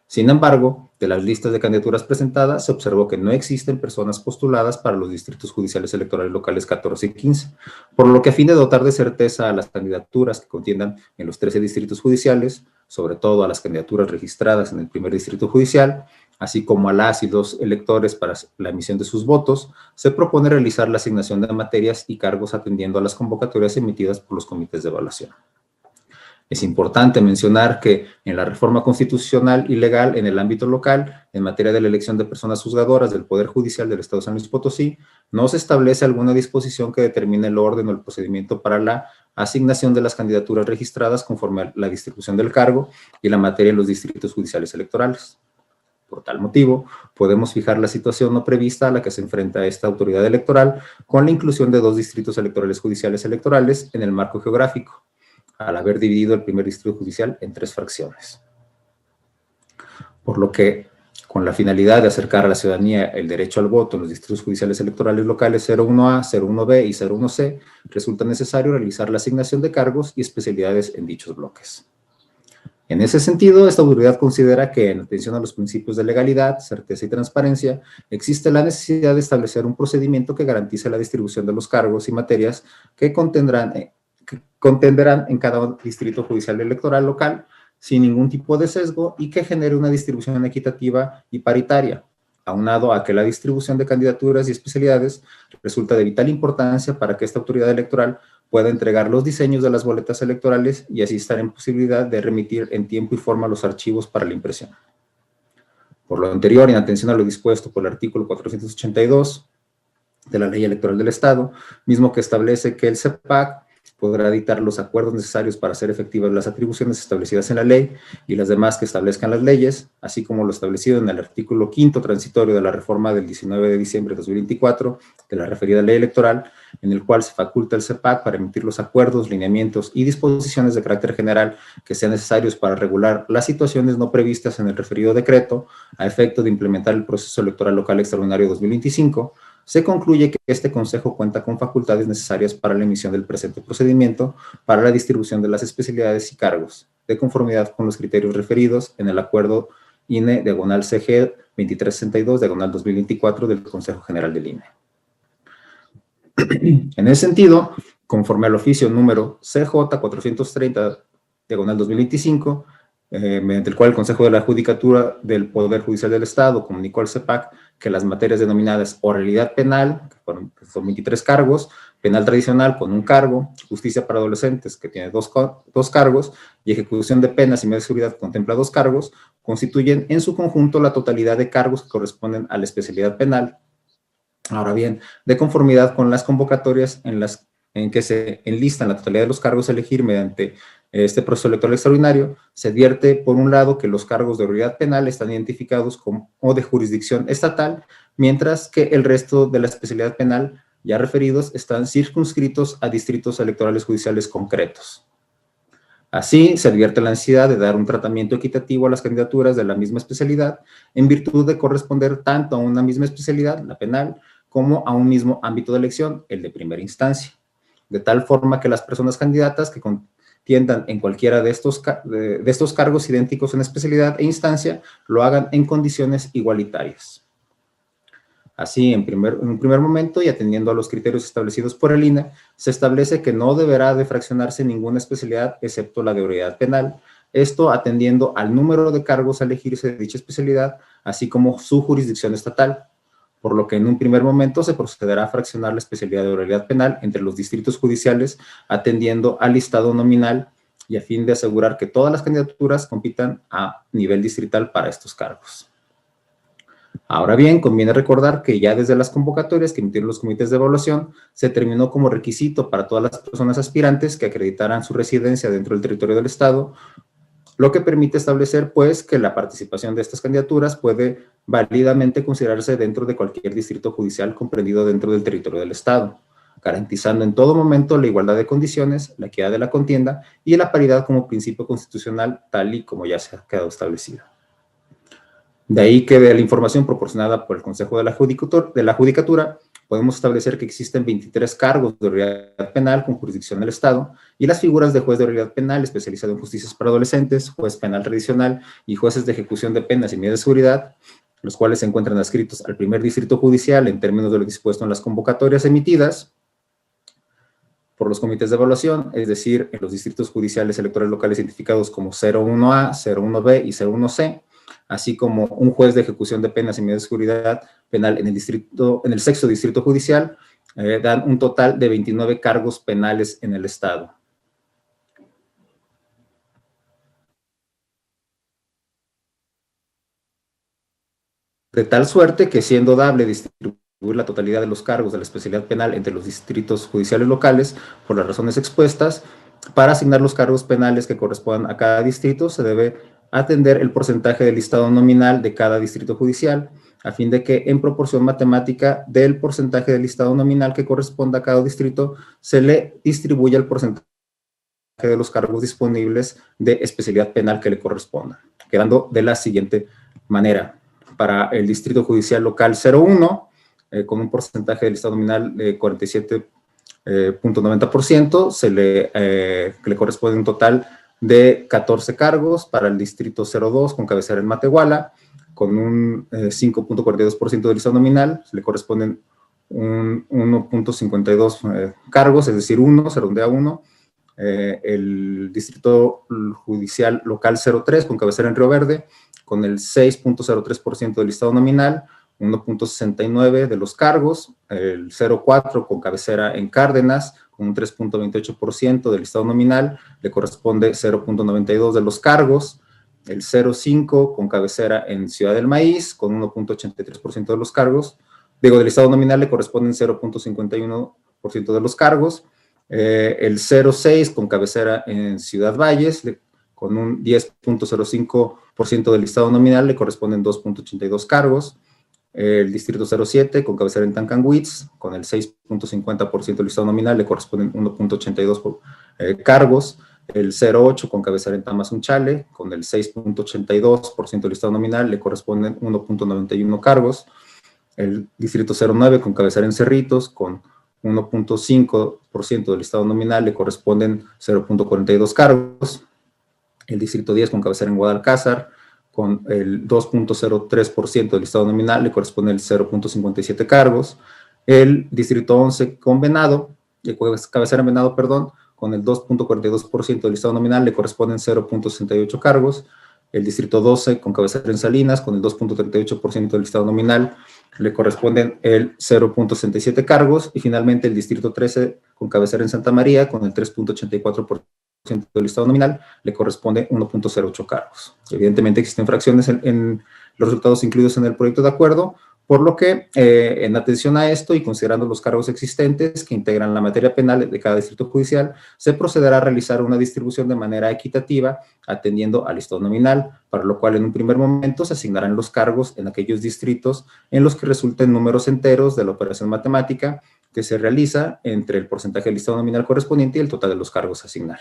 Sin embargo, de las listas de candidaturas presentadas, se observó que no existen personas postuladas para los distritos judiciales electorales locales 14 y 15, por lo que a fin de dotar de certeza a las candidaturas que contiendan en los 13 distritos judiciales, sobre todo a las candidaturas registradas en el primer distrito judicial, así como a las y los electores para la emisión de sus votos, se propone realizar la asignación de materias y cargos atendiendo a las convocatorias emitidas por los comités de evaluación. Es importante mencionar que en la reforma constitucional y legal en el ámbito local, en materia de la elección de personas juzgadoras del Poder Judicial del Estado de San Luis Potosí, no se establece alguna disposición que determine el orden o el procedimiento para la asignación de las candidaturas registradas conforme a la distribución del cargo y la materia en los distritos judiciales electorales. Por tal motivo, podemos fijar la situación no prevista a la que se enfrenta esta autoridad electoral con la inclusión de 2 distritos electorales judiciales electorales en el marco geográfico, al haber dividido el primer distrito judicial en 3 fracciones. Por lo que, con la finalidad de acercar a la ciudadanía el derecho al voto en los distritos judiciales electorales locales 01A, 01B y 01C, resulta necesario realizar la asignación de cargos y especialidades en dichos bloques. En ese sentido, esta autoridad considera que, en atención a los principios de legalidad, certeza y transparencia, existe la necesidad de establecer un procedimiento que garantice la distribución de los cargos y materias que contenderán en cada distrito judicial electoral local sin ningún tipo de sesgo y que genere una distribución equitativa y paritaria, aunado a que la distribución de candidaturas y especialidades resulta de vital importancia para que esta autoridad electoral pueda entregar los diseños de las boletas electorales y así estar en posibilidad de remitir en tiempo y forma los archivos para la impresión. Por lo anterior, en atención a lo dispuesto por el artículo 482 de la Ley Electoral del Estado, mismo que establece que el CEPAC podrá dictar los acuerdos necesarios para hacer efectivas las atribuciones establecidas en la ley y las demás que establezcan las leyes, así como lo establecido en el artículo 5º transitorio de la reforma del 19 de diciembre de 2024 de la referida ley electoral, en el cual se faculta el CEPAC para emitir los acuerdos, lineamientos y disposiciones de carácter general que sean necesarios para regular las situaciones no previstas en el referido decreto a efecto de implementar el proceso electoral local extraordinario 2025, se concluye que este Consejo cuenta con facultades necesarias para la emisión del presente procedimiento para la distribución de las especialidades y cargos, de conformidad con los criterios referidos en el Acuerdo INE/CG 2362/2024 del Consejo General del INE. En ese sentido, conforme al oficio número CJ 430/2025, mediante el cual el Consejo de la Judicatura del Poder Judicial del Estado comunicó al CEPAC que las materias denominadas oralidad penal, que son 23 cargos, penal tradicional con 1 cargo, justicia para adolescentes, que tiene 2 cargos, y ejecución de penas y medidas de seguridad, que contempla 2 cargos, constituyen en su conjunto la totalidad de cargos que corresponden a la especialidad penal. Ahora bien, de conformidad con las convocatorias en que se enlistan la totalidad de los cargos a elegir mediante este proceso electoral extraordinario, se advierte, por un lado, que los cargos de oralidad penal están identificados como de jurisdicción estatal, mientras que el resto de la especialidad penal ya referidos están circunscritos a distritos electorales judiciales concretos. Así, se advierte la necesidad de dar un tratamiento equitativo a las candidaturas de la misma especialidad, en virtud de corresponder tanto a una misma especialidad, la penal, como a un mismo ámbito de elección, el de primera instancia, de tal forma que las personas candidatas que contiendan en cualquiera de estos cargos idénticos en especialidad e instancia lo hagan en condiciones igualitarias. Así, en un primer momento, y atendiendo a los criterios establecidos por el INE, se establece que no deberá de fraccionarse ninguna especialidad excepto la de oralidad penal, esto atendiendo al número de cargos a elegirse de dicha especialidad, así como su jurisdicción estatal, por lo que en un primer momento se procederá a fraccionar la especialidad de oralidad penal entre los distritos judiciales, atendiendo al listado nominal y a fin de asegurar que todas las candidaturas compitan a nivel distrital para estos cargos. Ahora bien, conviene recordar que ya desde las convocatorias que emitieron los comités de evaluación, se determinó como requisito para todas las personas aspirantes que acreditaran su residencia dentro del territorio del Estado, lo que permite establecer, pues, que la participación de estas candidaturas puede válidamente considerarse dentro de cualquier distrito judicial comprendido dentro del territorio del Estado, garantizando en todo momento la igualdad de condiciones, la equidad de la contienda y la paridad como principio constitucional, tal y como ya se ha quedado establecido. De ahí que de la información proporcionada por el Consejo de la Judicatura, podemos establecer que existen 23 cargos de oralidad penal con jurisdicción del Estado y las figuras de juez de oralidad penal especializado en justicias para adolescentes, juez penal tradicional y jueces de ejecución de penas y medidas de seguridad, los cuales se encuentran adscritos al primer distrito judicial en términos de lo dispuesto en las convocatorias emitidas por los comités de evaluación, es decir, en los distritos judiciales electorales locales identificados como 01A, 01B y 01C, así como un juez de ejecución de penas y medidas de seguridad penal en el sexto distrito judicial, dan un total de 29 cargos penales en el Estado. De tal suerte que, siendo dable distribuir la totalidad de los cargos de la especialidad penal entre los distritos judiciales locales, por las razones expuestas, para asignar los cargos penales que correspondan a cada distrito, se debe atender el porcentaje del listado nominal de cada distrito judicial, a fin de que en proporción matemática del porcentaje del listado nominal que corresponda a cada distrito, se le distribuya el porcentaje de los cargos disponibles de especialidad penal que le corresponda, quedando de la siguiente manera. Para el distrito judicial local 01, con un porcentaje del listado nominal de 47.90%, que le corresponde un total de 14 cargos. Para el distrito 02, con cabecera en Matehuala, con un 5.42% del listado nominal, le corresponden 1.52 cargos, es decir, 1, se redondea 1. El distrito judicial local 03, con cabecera en Río Verde, con el 6.03% del listado nominal, 1.69 de los cargos. El 04, con cabecera en Cárdenas, con un 3.28% del listado nominal, le corresponde 0.92 de los cargos. El 05, con cabecera en Ciudad del Maíz, con 1.83% de los cargos. Del listado nominal le corresponden 0.51% de los cargos. El 06, con cabecera en Ciudad Valles, con un 10.05% del listado nominal, le corresponden 2.82 cargos. El distrito 07, con cabecera en Tancanwitz, con el 6.50% del listado nominal, le corresponden 1.82 cargos. El 08, con cabecera en Tamazunchale, con el 6.82% del listado nominal, le corresponden 1.91 cargos. El distrito 09, con cabecera en Cerritos, con 1.5% del listado nominal, le corresponden 0.42 cargos. El distrito 10, con cabecera en Guadalcázar, con el 2.03% del listado nominal, le corresponde el 0.57 cargos. El distrito 11, con cabecera en Venado, con el 2.42% del listado nominal le corresponden 0.68 cargos. El distrito 12, con cabecera en Salinas, con el 2.38% del listado nominal, le corresponden el 0.67 cargos. Y finalmente el distrito 13, con cabecera en Santa María, con el 3.84% del listado nominal, le corresponde 1.08 cargos. Evidentemente existen fracciones en los resultados incluidos en el proyecto de acuerdo, por lo que, en atención a esto y considerando los cargos existentes que integran la materia penal de cada distrito judicial, se procederá a realizar una distribución de manera equitativa, atendiendo al listado nominal, para lo cual en un primer momento se asignarán los cargos en aquellos distritos en los que resulten números enteros de la operación matemática que se realiza entre el porcentaje del listado nominal correspondiente y el total de los cargos a asignar.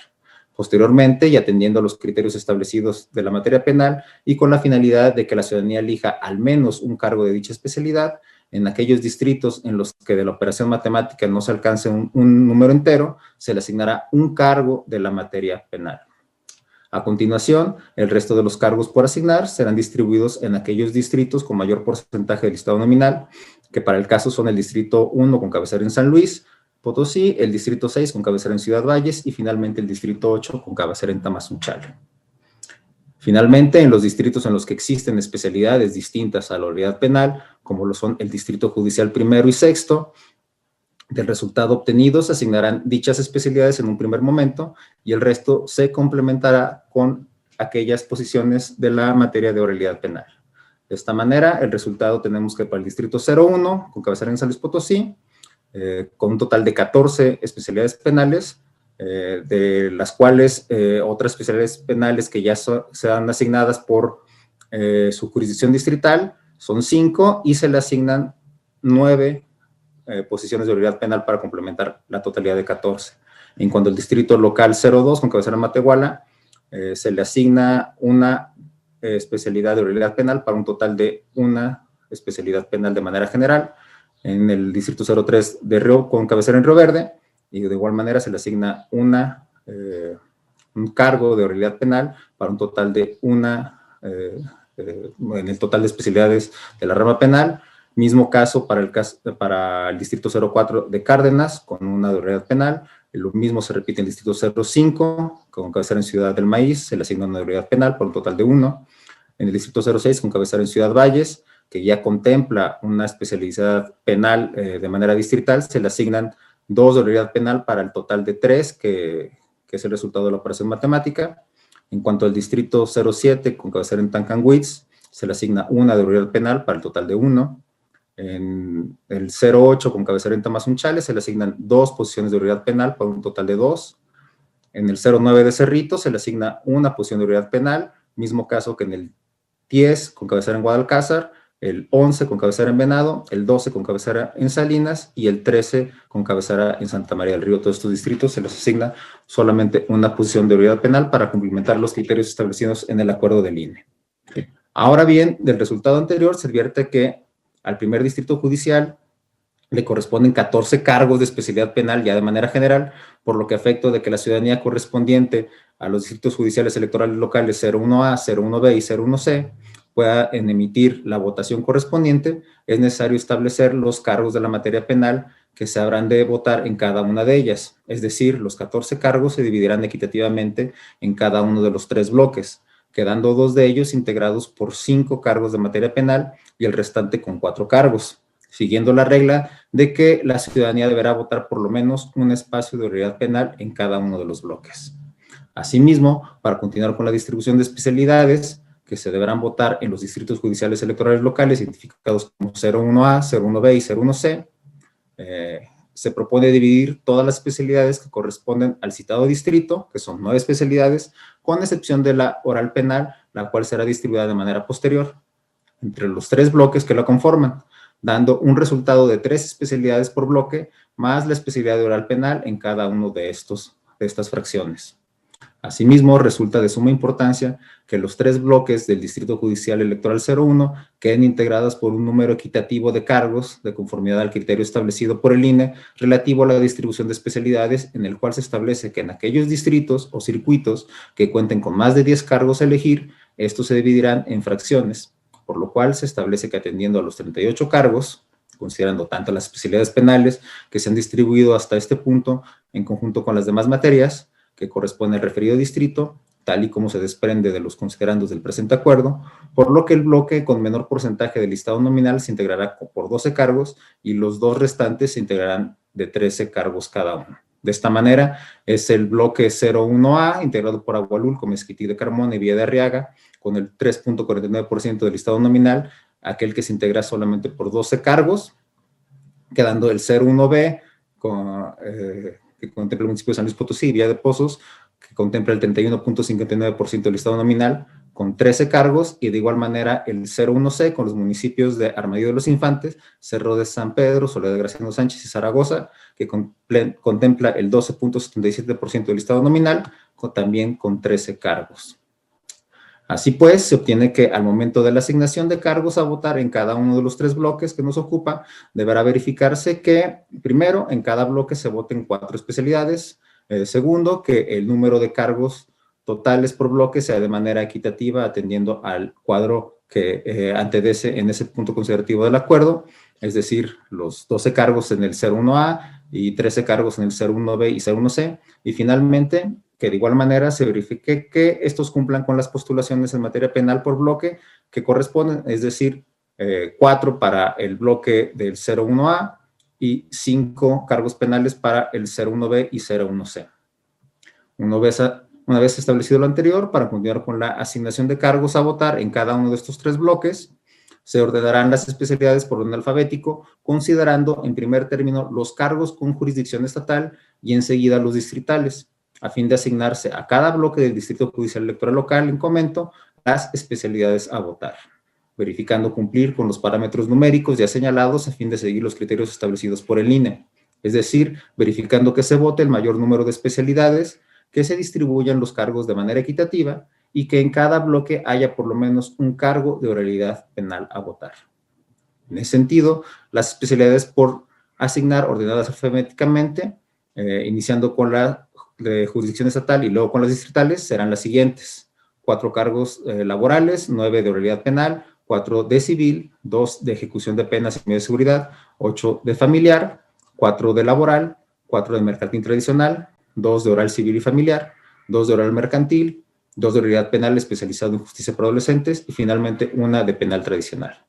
Posteriormente, y atendiendo a los criterios establecidos de la materia penal y con la finalidad de que la ciudadanía elija al menos un cargo de dicha especialidad, en aquellos distritos en los que de la operación matemática no se alcance un número entero, se le asignará un cargo de la materia penal. A continuación, el resto de los cargos por asignar serán distribuidos en aquellos distritos con mayor porcentaje del listado nominal, que para el caso son el distrito 1 con cabecera en San Luis Potosí, el distrito 6 con cabecera en Ciudad Valles y finalmente el distrito 8 con cabecera en Tamazunchale. Finalmente, en los distritos en los que existen especialidades distintas a la unidad penal, como lo son el distrito judicial primero y sexto, del resultado obtenido se asignarán dichas especialidades en un primer momento y el resto se complementará con aquellas posiciones de la materia de oralidad penal. De esta manera, el resultado tenemos que para el distrito 01 con cabecera en San Luis Potosí, con un total de 14 especialidades penales, de las cuales otras especialidades penales que ya sean asignadas por su jurisdicción distrital son 5 y se le asignan 9 posiciones de oralidad penal para complementar la totalidad de 14. En cuanto al distrito local 02 con cabecera en Matehuala, se le asigna una especialidad de oralidad penal para un total de una especialidad penal de manera general. En el distrito 03 de Río, con cabecera en Río Verde, y de igual manera se le asigna un cargo de oralidad penal para un total de en el total de especialidades de la rama penal. Mismo caso para el distrito 04 de Cárdenas, con una de oralidad penal. Lo mismo se repite en el distrito 05, con cabecera en Ciudad del Maíz, se le asigna una de oralidad penal por un total de 1. En el distrito 06, con cabecera en Ciudad Valles, que ya contempla una especialidad penal de manera distrital, se le asignan 2 de oralidad penal para el total de 3, que es el resultado de la operación matemática. En cuanto al distrito 07, con cabecera en Tancanwitz, se le asigna una de oralidad penal para el total de 1. En el 08, con cabecera en Tamazunchale, se le asignan 2 posiciones de oralidad penal para un total de 2. En el 09 de Cerrito, se le asigna una posición de oralidad penal, mismo caso que en el 10, con cabecera en Guadalcázar, el 11 con cabecera en Venado, el 12 con cabecera en Salinas y el 13 con cabecera en Santa María del Río. Todos estos distritos se les asigna solamente una posición de oralidad penal para complementar los criterios establecidos en el acuerdo del INE. Ahora bien, del resultado anterior se advierte que al primer distrito judicial le corresponden 14 cargos de especialidad penal ya de manera general, por lo que a efecto de que la ciudadanía correspondiente a los distritos judiciales electorales locales 01A, 01B y 01C pueda emitir la votación correspondiente, es necesario establecer los cargos de la materia penal que se habrán de votar en cada una de ellas. Es decir, los 14 cargos se dividirán equitativamente en cada uno de los 3 bloques, quedando 2 de ellos integrados por 5 cargos de materia penal y el restante con 4 cargos, siguiendo la regla de que la ciudadanía deberá votar por lo menos un espacio de oralidad penal en cada uno de los bloques. Asimismo, para continuar con la distribución de especialidades, que se deberán votar en los distritos judiciales electorales locales identificados como 01A, 01B y 01C, se propone dividir todas las especialidades que corresponden al citado distrito, que son 9 especialidades, con excepción de la oral penal, la cual será distribuida de manera posterior entre los 3 bloques que la conforman, dando un resultado de 3 especialidades por bloque, más la especialidad de oral penal en cada uno de estas fracciones. Asimismo, resulta de suma importancia que los 3 bloques del Distrito Judicial Electoral 01 queden integrados por un número equitativo de cargos de conformidad al criterio establecido por el INE relativo a la distribución de especialidades, en el cual se establece que en aquellos distritos o circuitos que cuenten con más de 10 cargos a elegir, estos se dividirán en fracciones, por lo cual se establece que atendiendo a los 38 cargos considerando tanto las especialidades penales que se han distribuido hasta este punto en conjunto con las demás materias que corresponde al referido distrito, tal y como se desprende de los considerandos del presente acuerdo, por lo que el bloque con menor porcentaje del listado nominal se integrará por 12 cargos y los dos restantes se integrarán de 13 cargos cada uno. De esta manera, es el bloque 01A, integrado por Agualulco, Mezquití de Carmona y Villa de Arriaga, con el 3.49% del listado nominal, aquel que se integra solamente por 12 cargos, quedando el 01B, que contempla el municipio de San Luis Potosí y Villa de Pozos, que contempla el 31.59% del listado nominal, con 13 cargos, y de igual manera el 01C con los municipios de Armadillo de los Infantes, Cerro de San Pedro, Soledad de Graciano Sánchez y Zaragoza, que contempla el 12.77% del listado nominal, también con 13 cargos. Así pues, se obtiene que al momento de la asignación de cargos a votar en cada uno de los 3 bloques que nos ocupa, deberá verificarse que, primero, en cada bloque se voten 4 especialidades, segundo, que el número de cargos totales por bloque sea de manera equitativa, atendiendo al cuadro que antecede en ese punto considerativo del acuerdo, es decir, los 12 cargos en el 01A y 13 cargos en el 01B y 01C, y finalmente, que de igual manera se verifique que estos cumplan con las postulaciones en materia penal por bloque que corresponden, es decir, 4 para el bloque del 01A y 5 cargos penales para el 01B y 01C. Una vez establecido lo anterior, para continuar con la asignación de cargos a votar en cada uno de estos 3 bloques, se ordenarán las especialidades por orden alfabético, considerando en primer término los cargos con jurisdicción estatal y enseguida los distritales, a fin de asignarse a cada bloque del Distrito Judicial Electoral Local en comento las especialidades a votar, verificando cumplir con los parámetros numéricos ya señalados a fin de seguir los criterios establecidos por el INE, es decir, verificando que se vote el mayor número de especialidades, que se distribuyan los cargos de manera equitativa y que en cada bloque haya por lo menos un cargo de oralidad penal a votar. En ese sentido, las especialidades por asignar ordenadas alfabéticamente, iniciando con la de jurisdicción estatal y luego con las distritales, serán las siguientes: 4 cargos laborales, 9 de oralidad penal, 4 de civil, 2 de ejecución de penas y medios de seguridad, 8 de familiar, 4 de laboral, 4 de mercantil tradicional, 2 de oral civil y familiar, 2 de oral mercantil, 2 de oralidad penal especializado en justicia para adolescentes y finalmente una de penal tradicional.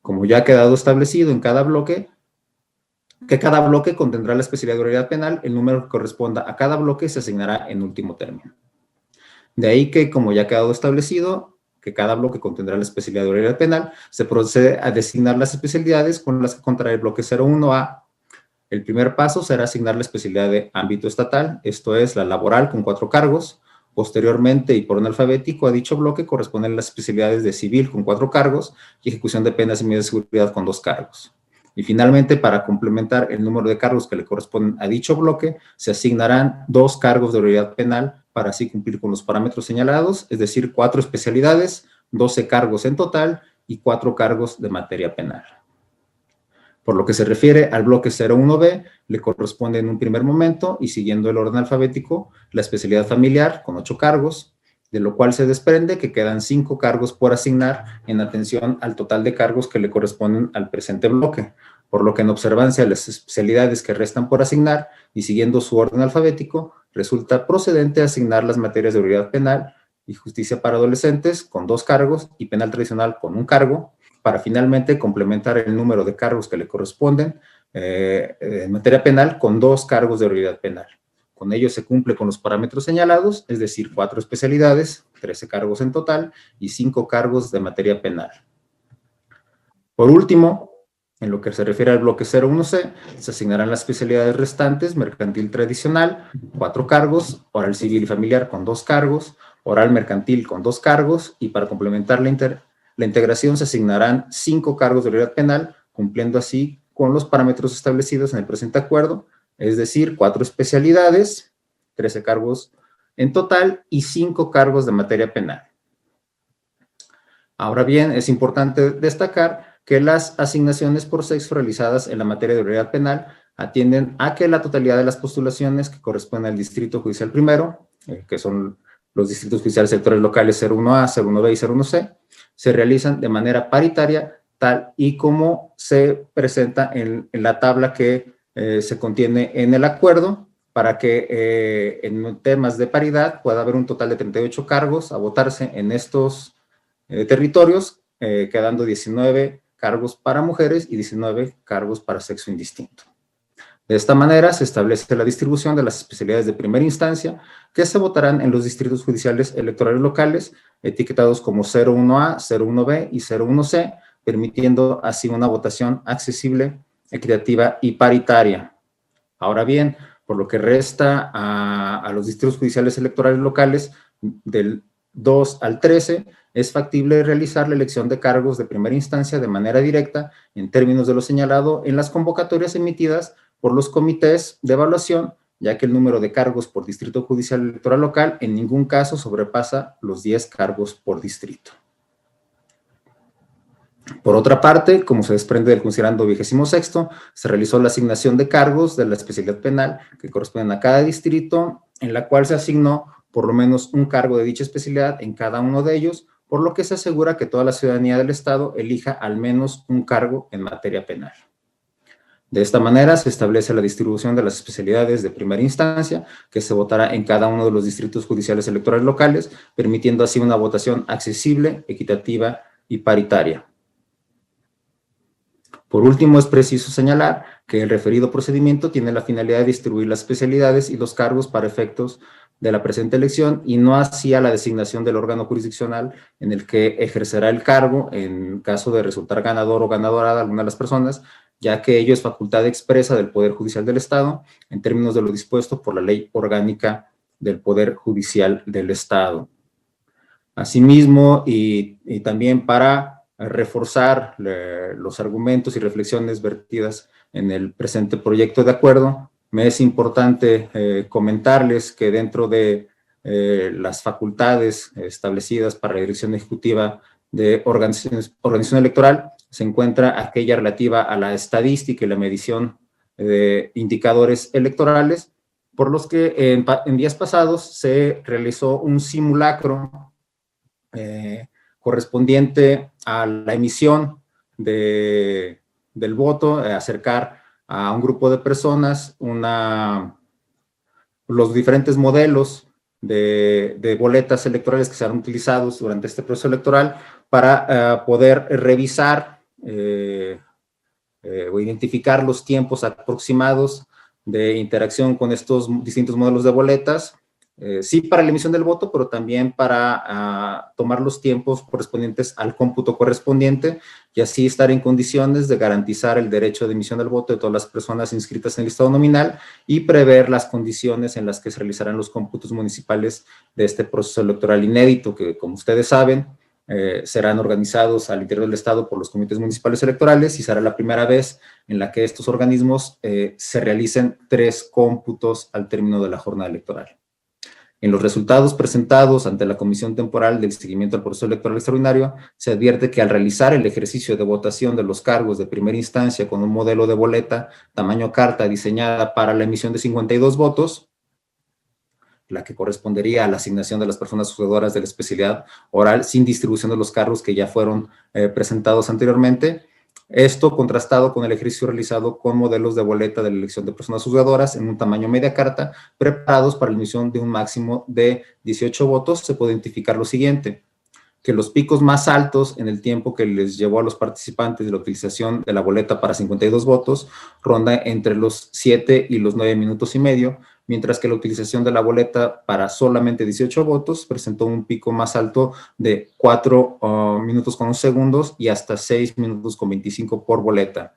Como ya ha quedado establecido en cada bloque, que cada bloque contendrá la especialidad de oralidad penal, el número que corresponda a cada bloque se asignará en último término. De ahí que, como ya ha quedado establecido, que cada bloque contendrá la especialidad de oralidad penal, se procede a designar las especialidades con las que contará el bloque 01A. El primer paso será asignar la especialidad de ámbito estatal, esto es, la laboral con 4 cargos. Posteriormente, y por orden alfabético, a dicho bloque corresponden las especialidades de civil con 4 cargos y ejecución de penas y medidas de seguridad con 2 cargos. Y finalmente, para complementar el número de cargos que le corresponden a dicho bloque, se asignarán 2 cargos de oralidad penal para así cumplir con los parámetros señalados, es decir, 4 especialidades, 12 cargos en total y 4 cargos de materia penal. Por lo que se refiere al bloque 01B, le corresponde en un primer momento, y siguiendo el orden alfabético, la especialidad familiar con 8 cargos, de lo cual se desprende que quedan 5 cargos por asignar en atención al total de cargos que le corresponden al presente bloque, por lo que en observancia de las especialidades que restan por asignar y siguiendo su orden alfabético, resulta procedente asignar las materias de oralidad penal y justicia para adolescentes con 2 cargos y penal tradicional con 1 cargo, para finalmente complementar el número de cargos que le corresponden en materia penal con 2 cargos de oralidad penal. Con ello se cumple con los parámetros señalados, es decir, 4 especialidades, 13 cargos en total y 5 cargos de materia penal. Por último, en lo que se refiere al bloque 01C, se asignarán las especialidades restantes: mercantil tradicional, 4 cargos, oral civil y familiar con 2 cargos, oral mercantil con 2 cargos, y para complementar la integración se asignarán 5 cargos de oralidad penal, cumpliendo así con los parámetros establecidos en el presente acuerdo, es decir, 4 especialidades, 13 cargos en total y 5 cargos de materia penal. Ahora bien, es importante destacar que las asignaciones por sexo realizadas en la materia de oralidad penal atienden a que la totalidad de las postulaciones que corresponden al Distrito Judicial Primero, que son los distritos judiciales electorales locales 01A, 01B y 01C, se realizan de manera paritaria tal y como se presenta en la tabla que se contiene en el acuerdo, para que en temas de paridad pueda haber un total de 38 cargos a votarse en estos territorios, quedando 19 cargos para mujeres y 19 cargos para sexo indistinto. De esta manera se establece la distribución de las especialidades de primera instancia que se votarán en los distritos judiciales electorales locales, etiquetados como 01A, 01B y 01C, permitiendo así una votación accesible, equitativa y paritaria. Ahora bien, por lo que resta a los distritos judiciales electorales locales, del 2 al 13, es factible realizar la elección de cargos de primera instancia de manera directa, en términos de lo señalado en las convocatorias emitidas por los comités de evaluación, ya que el número de cargos por distrito judicial electoral local en ningún caso sobrepasa los 10 cargos por distrito. Por otra parte, como se desprende del considerando 26, se realizó la asignación de cargos de la especialidad penal que corresponden a cada distrito, en la cual se asignó por lo menos un cargo de dicha especialidad en cada uno de ellos, por lo que se asegura que toda la ciudadanía del Estado elija al menos un cargo en materia penal. De esta manera se establece la distribución de las especialidades de primera instancia que se votará en cada uno de los distritos judiciales electorales locales, permitiendo así una votación accesible, equitativa y paritaria. Por último, es preciso señalar que el referido procedimiento tiene la finalidad de distribuir las especialidades y los cargos para efectos de la presente elección y no hacia la designación del órgano jurisdiccional en el que ejercerá el cargo en caso de resultar ganador o ganadora de alguna de las personas, ya que ello es facultad expresa del Poder Judicial del Estado en términos de lo dispuesto por la Ley Orgánica del Poder Judicial del Estado. Asimismo, y también para reforzar los argumentos y reflexiones vertidas en el presente proyecto de acuerdo, me es importante comentarles que dentro de las facultades establecidas para la Dirección Ejecutiva de Organización Electoral se encuentra aquella relativa a la estadística y la medición de indicadores electorales, por los que en días pasados se realizó un simulacro correspondiente a la emisión del voto, acercar a un grupo de personas los diferentes modelos de boletas electorales que se han utilizado durante este proceso electoral para poder revisar o identificar los tiempos aproximados de interacción con estos distintos modelos de boletas, sí para la emisión del voto, pero también para tomar los tiempos correspondientes al cómputo correspondiente y así estar en condiciones de garantizar el derecho de emisión del voto de todas las personas inscritas en el listado nominal y prever las condiciones en las que se realizarán los cómputos municipales de este proceso electoral inédito que, como ustedes saben, serán organizados al interior del Estado por los comités municipales electorales y será la primera vez en la que estos organismos se realicen 3 cómputos al término de la jornada electoral. En los resultados presentados ante la Comisión Temporal del Seguimiento al Proceso Electoral Extraordinario, se advierte que al realizar el ejercicio de votación de los cargos de primera instancia con un modelo de boleta tamaño carta diseñada para la emisión de 52 votos, la que correspondería a la asignación de las personas jugadoras de la especialidad oral sin distribución de los cargos que ya fueron presentados anteriormente. Esto contrastado con el ejercicio realizado con modelos de boleta de la elección de personas jugadoras en un tamaño media carta, preparados para la emisión de un máximo de 18 votos, se puede identificar lo siguiente: que los picos más altos en el tiempo que les llevó a los participantes de la utilización de la boleta para 52 votos ronda entre los 7 y los 9 minutos y medio, mientras que la utilización de la boleta para solamente 18 votos presentó un pico más alto de 4 minutos con 11 segundos y hasta 6 minutos con 25 por boleta.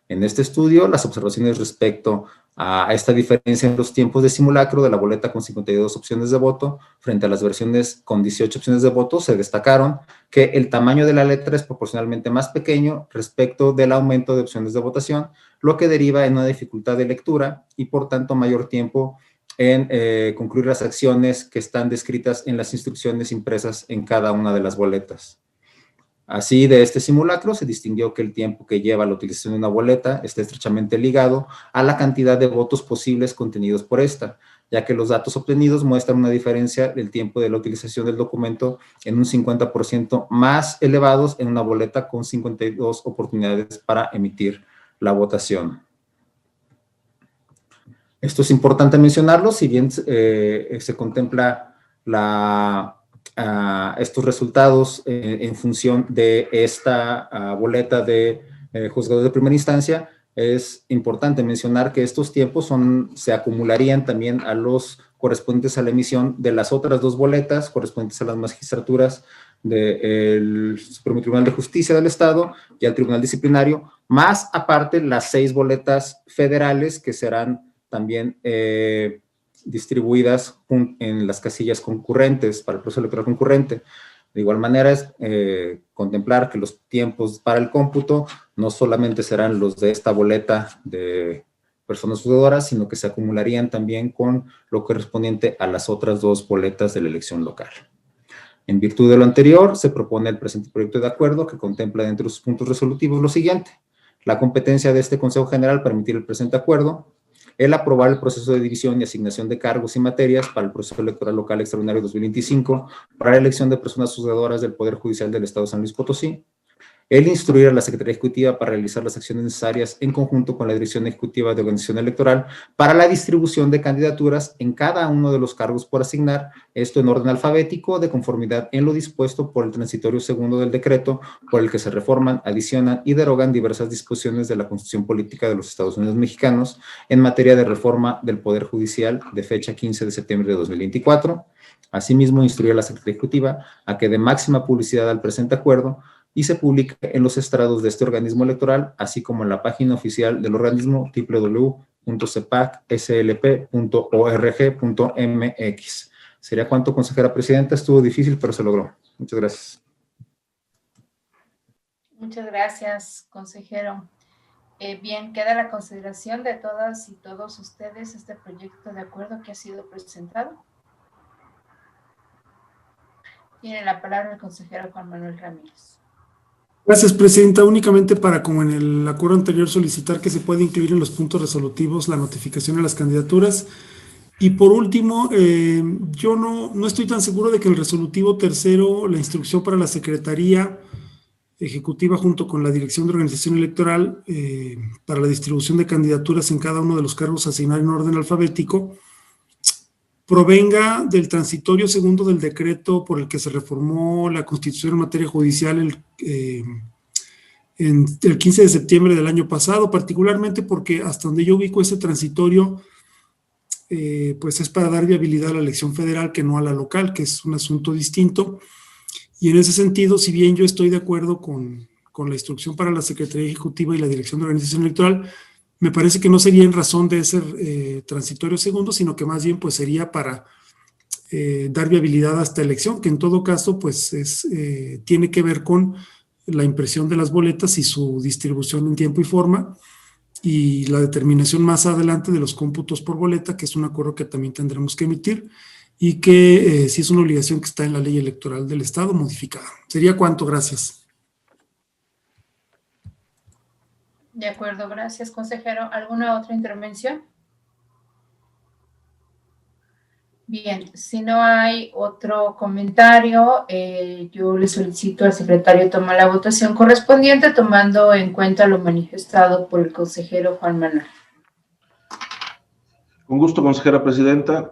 En este estudio, las observaciones respecto a esta diferencia en los tiempos de simulacro de la boleta con 52 opciones de voto frente a las versiones con 18 opciones de voto, se destacaron que el tamaño de la letra es proporcionalmente más pequeño respecto del aumento de opciones de votación, lo que deriva en una dificultad de lectura y por tanto mayor tiempo en concluir las acciones que están descritas en las instrucciones impresas en cada una de las boletas. Así, de este simulacro se distinguió que el tiempo que lleva la utilización de una boleta está estrechamente ligado a la cantidad de votos posibles contenidos por esta, ya que los datos obtenidos muestran una diferencia del tiempo de la utilización del documento en un 50% más elevados en una boleta con 52 oportunidades para emitir la votación. Esto es importante mencionarlo, si bien se contempla estos resultados en función de esta boleta de juzgado de primera instancia. Es importante mencionar que estos tiempos se acumularían también a los correspondientes a la emisión de las otras dos boletas correspondientes a las magistraturas del Supremo Tribunal de Justicia del Estado y al Tribunal Disciplinario, más aparte las 6 boletas federales que serán también distribuidas en las casillas concurrentes para el proceso electoral concurrente. De igual manera, es contemplar que los tiempos para el cómputo no solamente serán los de esta boleta de personas juzgadoras, sino que se acumularían también con lo correspondiente a las otras 2 boletas de la elección local. En virtud de lo anterior, se propone el presente proyecto de acuerdo que contempla dentro de sus puntos resolutivos lo siguiente: la competencia de este Consejo General para emitir el presente acuerdo, el aprobar el proceso de división y asignación de cargos y materias para el proceso electoral local extraordinario 2025 para la elección de personas juzgadoras del Poder Judicial del Estado de San Luis Potosí, el instruir a la Secretaría Ejecutiva para realizar las acciones necesarias en conjunto con la Dirección Ejecutiva de Organización Electoral para la distribución de candidaturas en cada uno de los cargos por asignar, esto en orden alfabético, de conformidad en lo dispuesto por el transitorio segundo del decreto por el que se reforman, adicionan y derogan diversas disposiciones de la Constitución Política de los Estados Unidos Mexicanos en materia de reforma del Poder Judicial de fecha 15 de septiembre de 2024. Asimismo, instruir a la Secretaría Ejecutiva a que dé máxima publicidad al presente acuerdo y se publica en los estrados de este organismo electoral, así como en la página oficial del organismo www.cepacslp.org.mx. ¿Sería cuánto, consejera presidenta? Estuvo difícil, pero se logró. Muchas gracias. Muchas gracias, consejero. Bien, queda a la consideración de todas y todos ustedes este proyecto de acuerdo que ha sido presentado. Tiene la palabra el consejero Juan Manuel Ramírez. Gracias, presidenta. Únicamente para, como en el acuerdo anterior, solicitar que se pueda incluir en los puntos resolutivos la notificación a las candidaturas. Y por último, yo no estoy tan seguro de que el resolutivo tercero, la instrucción para la Secretaría Ejecutiva junto con la Dirección de Organización Electoral para la distribución de candidaturas en cada uno de los cargos a asignar en orden alfabético, provenga del transitorio segundo del decreto por el que se reformó la Constitución en materia judicial el 15 de septiembre del año pasado, particularmente porque hasta donde yo ubico ese transitorio, pues es para dar viabilidad a la elección federal que no a la local, que es un asunto distinto. Y en ese sentido, si bien yo estoy de acuerdo con la instrucción para la Secretaría Ejecutiva y la Dirección de Organización Electoral, me parece que no sería en razón de ese transitorio segundo, sino que más bien pues sería para dar viabilidad a esta elección, que en todo caso pues tiene que ver con la impresión de las boletas y su distribución en tiempo y forma, y la determinación más adelante de los cómputos por boleta, que es un acuerdo que también tendremos que emitir, y que sí es una obligación que está en la ley electoral del Estado modificada. ¿Sería cuánto? Gracias. De acuerdo, gracias, consejero. ¿Alguna otra intervención? Bien, si no hay otro comentario, yo le solicito al secretario tomar la votación correspondiente, tomando en cuenta lo manifestado por el consejero Juan Manuel. Con gusto, consejera presidenta.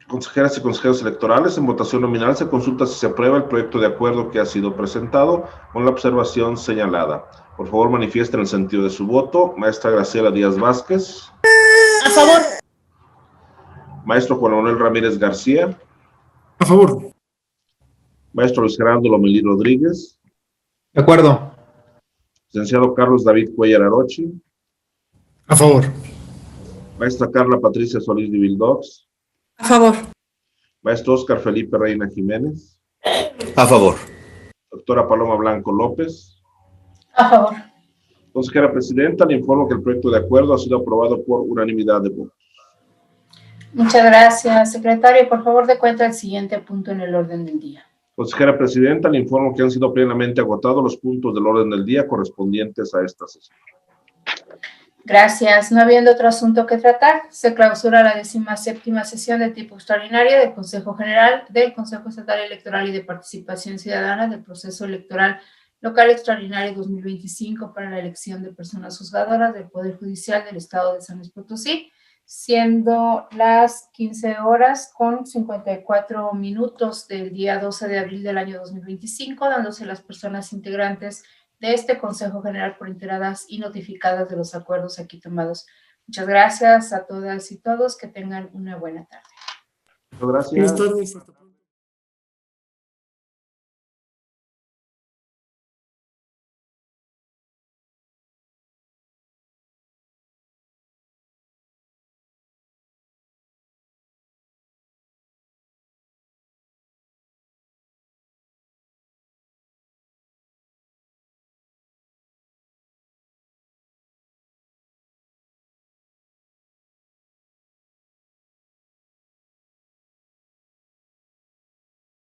Consejeras y consejeros electorales, en votación nominal se consulta si se aprueba el proyecto de acuerdo que ha sido presentado con la observación señalada. Por favor, manifiesten el sentido de su voto. Maestra Graciela Díaz Vázquez. A favor. Maestro Juan Manuel Ramírez García. A favor. Maestro Luis Gerardo Lomelí Rodríguez. De acuerdo. Licenciado Carlos David Cuellar Arochi. A favor. Maestra Carla Patricia Solís de Vildox. A favor. Maestro Óscar Felipe Reina Jiménez. A favor. Doctora Paloma Blanco López. A favor. Consejera presidenta, le informo que el proyecto de acuerdo ha sido aprobado por unanimidad de votos. Muchas gracias, secretario. Por favor, dé cuenta del siguiente punto en el orden del día. Consejera presidenta, le informo que han sido plenamente agotados los puntos del orden del día correspondientes a esta sesión. Gracias. No habiendo otro asunto que tratar, se clausura la 17ª sesión de tipo extraordinaria del Consejo General del Consejo Estatal Electoral y de Participación Ciudadana del Proceso Electoral Local Extraordinario 2025 para la elección de personas juzgadoras del Poder Judicial del Estado de San Luis Potosí, siendo las 15 horas con 54 minutos del día 12 de abril del año 2025, dándose las personas integrantes de este Consejo General por enteradas y notificadas de los acuerdos aquí tomados. Muchas gracias a todas y todos. Que tengan una buena tarde. Muchas Buenas gracias. tardes. Hasta